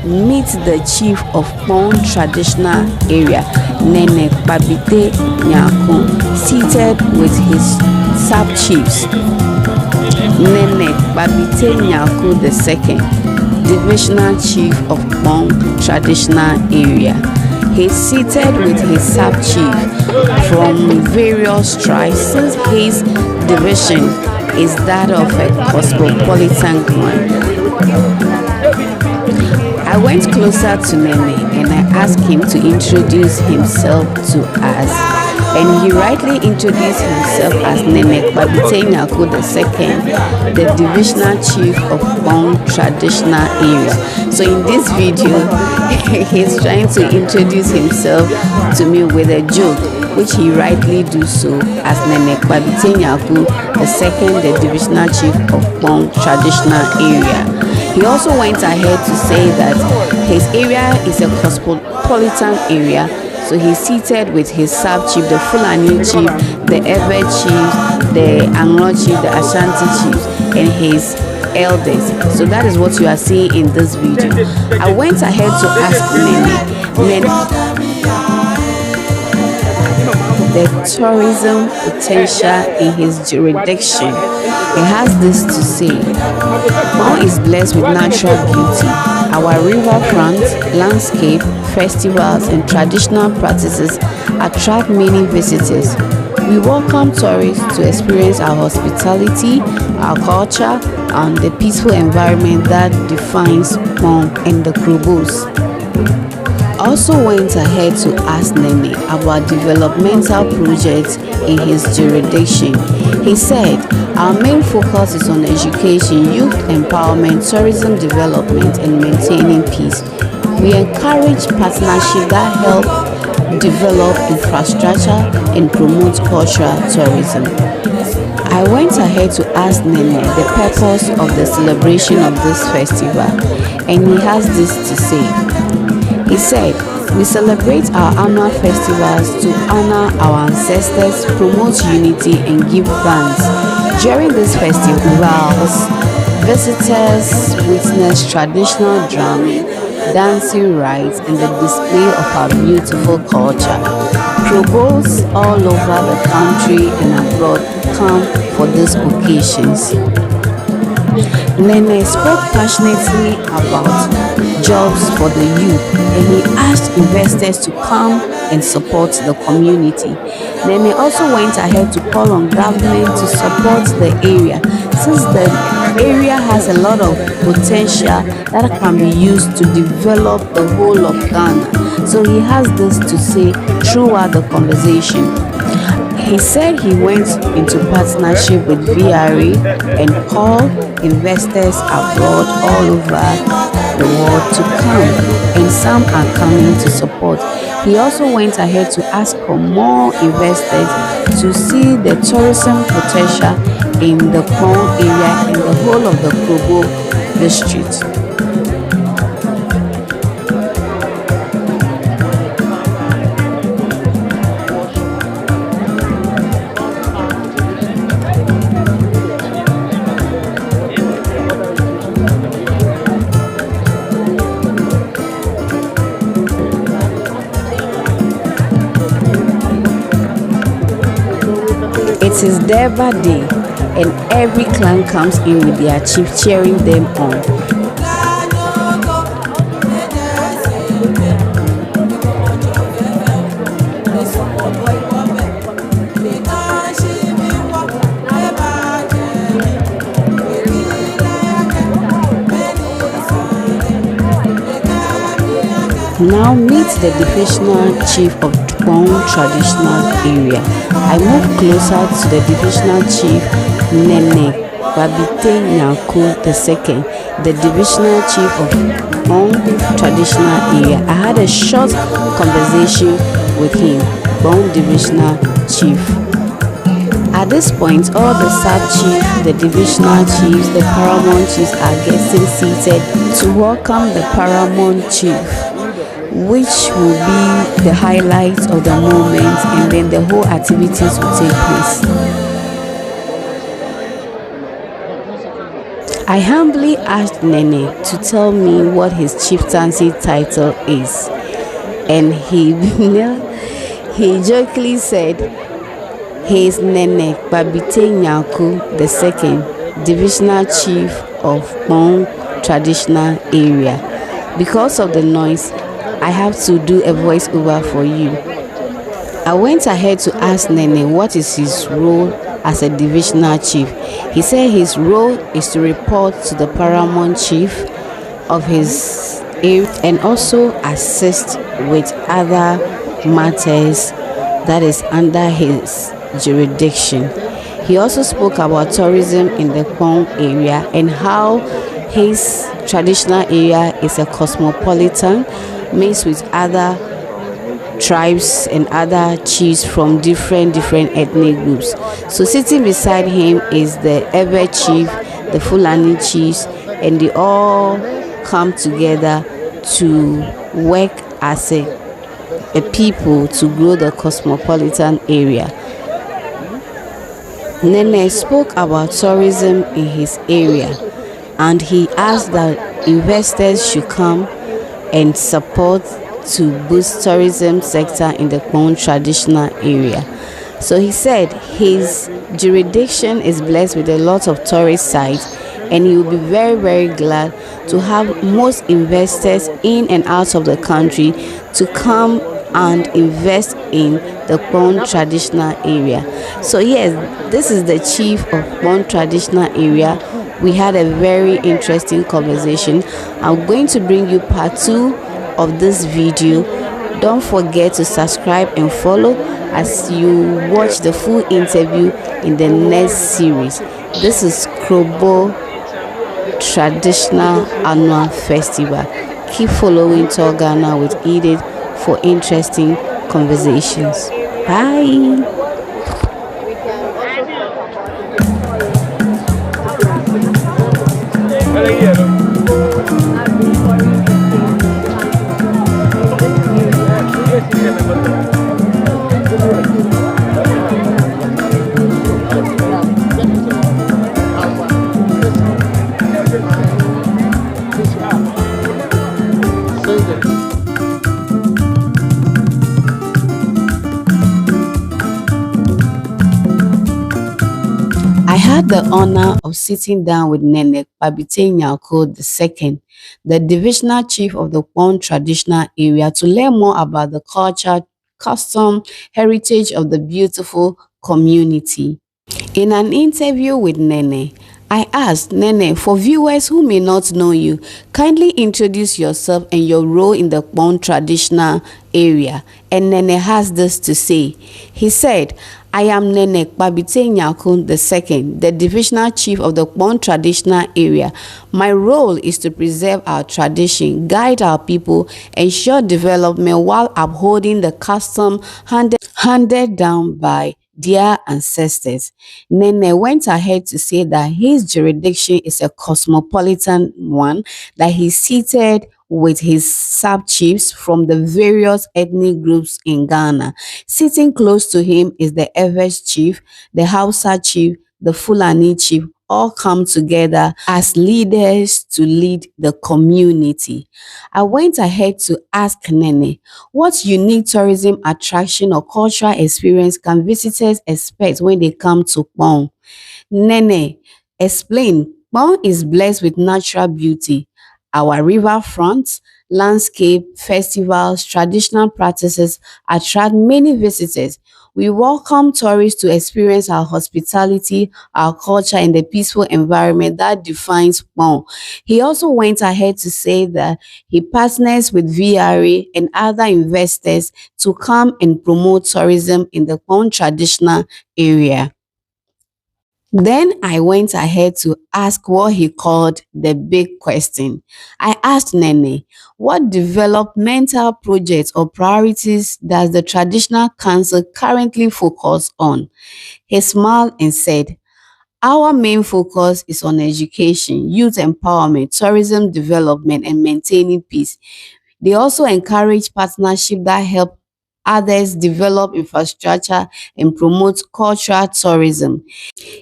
meet the chief of Kpong traditional area, Nene Kpabitey Nyarko, seated with his sub-chiefs. Nene Kpabitey Nyarko II, divisional chief of Kpong traditional area. He's seated with his sub-chief from various tribes, since his division is that of a cosmopolitan one. I went closer to Nene and I asked him to introduce himself to us, and he rightly introduced himself as Nene Kpabitey Nyarko II, the divisional chief of Kpong traditional area. So in this video, he's trying to introduce himself to me with a joke, which he rightly do so as Nene Kpabitey Nyarko II, the divisional chief of Kpong traditional area. He also went ahead to say that his area is a cosmopolitan area, so he's seated with his sub-chief, the Fulani chief, the Ewe chief, the Anglo chief, the Ashanti chief, and his elders. So that is what you are seeing in this video. I went ahead to ask Nene the tourism potential in his jurisdiction. He has this to say: Kpong is blessed with natural beauty. Our riverfront, landscape, festivals, and traditional practices attract many visitors. We welcome tourists to experience our hospitality, our culture, and the peaceful environment that defines Kpong and the Krobos. Also went ahead to ask Nene about developmental projects in his jurisdiction. He said, our main focus is on education, youth empowerment, tourism development, and maintaining peace. We encourage partnerships that help develop infrastructure and promote cultural tourism. I went ahead to ask Nene the purpose of the celebration of this festival, and he has this to say. He said, we celebrate our annual festivals to honor our ancestors, promote unity, and give thanks. During these festivals, visitors witness traditional drumming, dancing rites, and the display of our beautiful culture. Krobos all over the country and abroad come for these occasions. Nene spoke passionately about jobs for the youth, and he asked investors to come and support the community. Nene also went ahead to call on government to support the area, since the area has a lot of potential that can be used to develop the whole of Ghana. So he has this to say throughout the conversation. He said he went into partnership with VRA and called investors abroad all over the world to come, and some are coming to support. He also went ahead to ask for more investors to see the tourism potential in the Kpong area and the whole of the Krobo district. It is Durbar Day, and every clan comes in with their chief cheering them on. Now meet the divisional chief of Kpong traditional area. I moved closer to the divisional chief, Nene Kpabitey Nyarko II, the divisional chief of Kpong traditional area. I had a short conversation with him, Kpong divisional chief. At this point, all the sub-chiefs, the divisional chiefs, the paramount chiefs are getting seated to welcome the paramount chief, which will be the highlight of the moment, and then the whole activities will take place. I humbly asked Nene to tell me what his chieftaincy title is, and he jokingly said he is Nene Kpabitey Nyarko II, divisional chief of Kpong traditional area. Because of the noise, I have to do a voiceover for you. I went ahead to ask Nene what is his role as a divisional chief. He said his role is to report to the paramount chief of his area and also assist with other matters that is under his jurisdiction. He also spoke about tourism in the Kpong area and how his traditional area is a cosmopolitan mixed with other tribes and other chiefs from different ethnic groups. So sitting beside him is the Ewe chief, the Fulani chiefs, and they all come together to work as a people to grow the cosmopolitan area. Nene spoke about tourism in his area, and he asked that investors should come and support to boost tourism sector in the Kpong traditional area. So he said his jurisdiction is blessed with a lot of tourist sites, and he will be very glad to have most investors in and out of the country to come and invest in the Kpong traditional area. So yes, this is the chief of Kpong traditional area. We had a very interesting conversation. I'm going to bring you part 2 of this video. Don't forget to subscribe and follow as you watch the full interview in the next series. This is Krobo Traditional Annual Festival. Keep following Tour Ghana with Edith for interesting conversations. Bye. I had the honor of sitting down with Nene Kpabitey Nyarko II, the divisional chief of the Kpong traditional area, to learn more about the culture, custom, heritage of the beautiful community. In an interview with Nene, I asked Nene, for viewers who may not know you, kindly introduce yourself and your role in the Kpong traditional area. And Nene has this to say. He said, I am Nene Kpabitey Nyarko II, the divisional chief of the Kpong traditional area. My role is to preserve our tradition, guide our people, ensure development while upholding the custom handed down by their ancestors. Nene went ahead to say that his jurisdiction is a cosmopolitan one, that he's seated with his sub-chiefs from the various ethnic groups in Ghana. Sitting close to him is the Ewe chief, the Hausa chief, the Fulani chief, all come together as leaders to lead the community. I went ahead to ask Nene, what unique tourism attraction or cultural experience can visitors expect when they come to Kpong? Nene explained, Kpong is blessed with natural beauty. Our riverfront, landscape, festivals, traditional practices attract many visitors. We welcome tourists to experience our hospitality, our culture, and the peaceful environment that defines Kpong. He also went ahead to say that he partners with VRA and other investors to come and promote tourism in the Kpong traditional area. Then I went ahead to ask what he called the big question. I asked Nene, what developmental projects or priorities does the Traditional Council currently focus on? He smiled and said, our main focus is on education, youth empowerment, tourism development, and maintaining peace. They also encourage partnership that help others develop infrastructure and promote cultural tourism.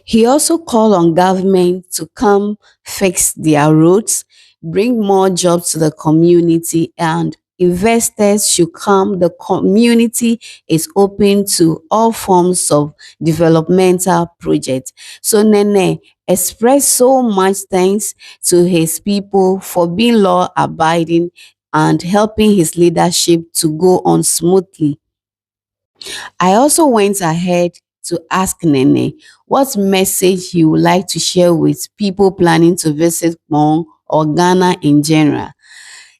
He also called on government to come fix their roads, bring more jobs to the community, and investors should come. The community is open to all forms of developmental projects. So Nene expressed so much thanks to his people for being law abiding and helping his leadership to go on smoothly. I also went ahead to ask Nene what message he would like to share with people planning to visit Kpong or Ghana in general.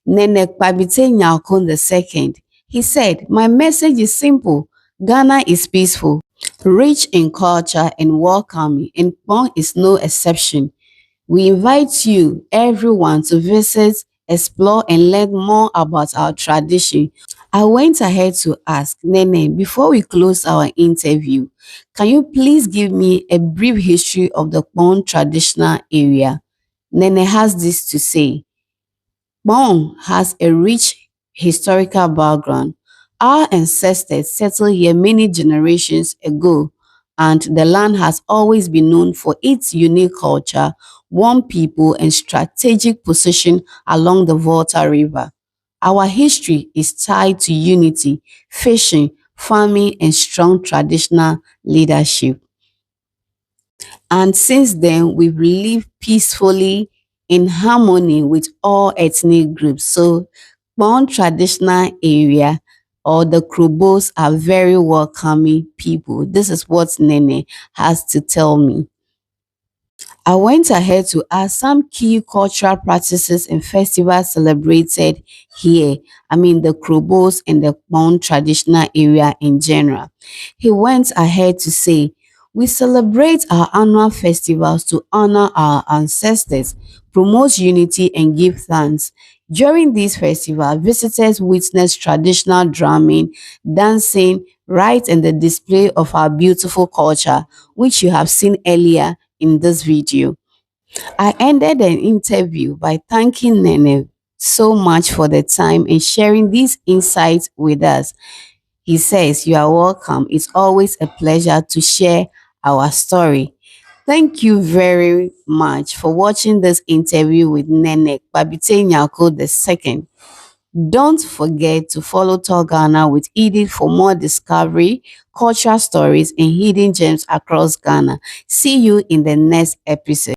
Nene Kpabitey Nyarko II, he said, "My message is simple. Ghana is peaceful, rich in culture and welcoming, and Kpong is no exception. We invite you, everyone, to visit, explore, and learn more about our tradition." I went ahead to ask Nene, before we close our interview, can you please give me a brief history of the Kpong traditional area? Nene has this to say. Kpong has a rich historical background. Our ancestors settled here many generations ago, and the land has always been known for its unique culture, warm people, and strategic position along the Volta River. Our history is tied to unity, fishing, farming, and strong traditional leadership. And since then, we've lived peacefully in harmony with all ethnic groups. So, one traditional area or the Krobos are very welcoming people. This is what Nene has to tell me. I went ahead to ask some key cultural practices and festivals celebrated here. I mean, the Krobos and the Kpong traditional area in general. He went ahead to say, "We celebrate our annual festivals to honor our ancestors, promote unity, and give thanks. During these festivals, visitors witness traditional drumming, dancing, rites, and the display of our beautiful culture, which you have seen earlier in this video." I ended an interview by thanking Nene so much for the time and sharing these insights with us. He says, "You are welcome. It's always a pleasure to share our story." Thank you very much for watching this interview with Nene Kpabitey Nyarko II. Don't forget to follow Talk Ghana with Edith for more discovery, cultural stories, and hidden gems across Ghana. See you in the next episode.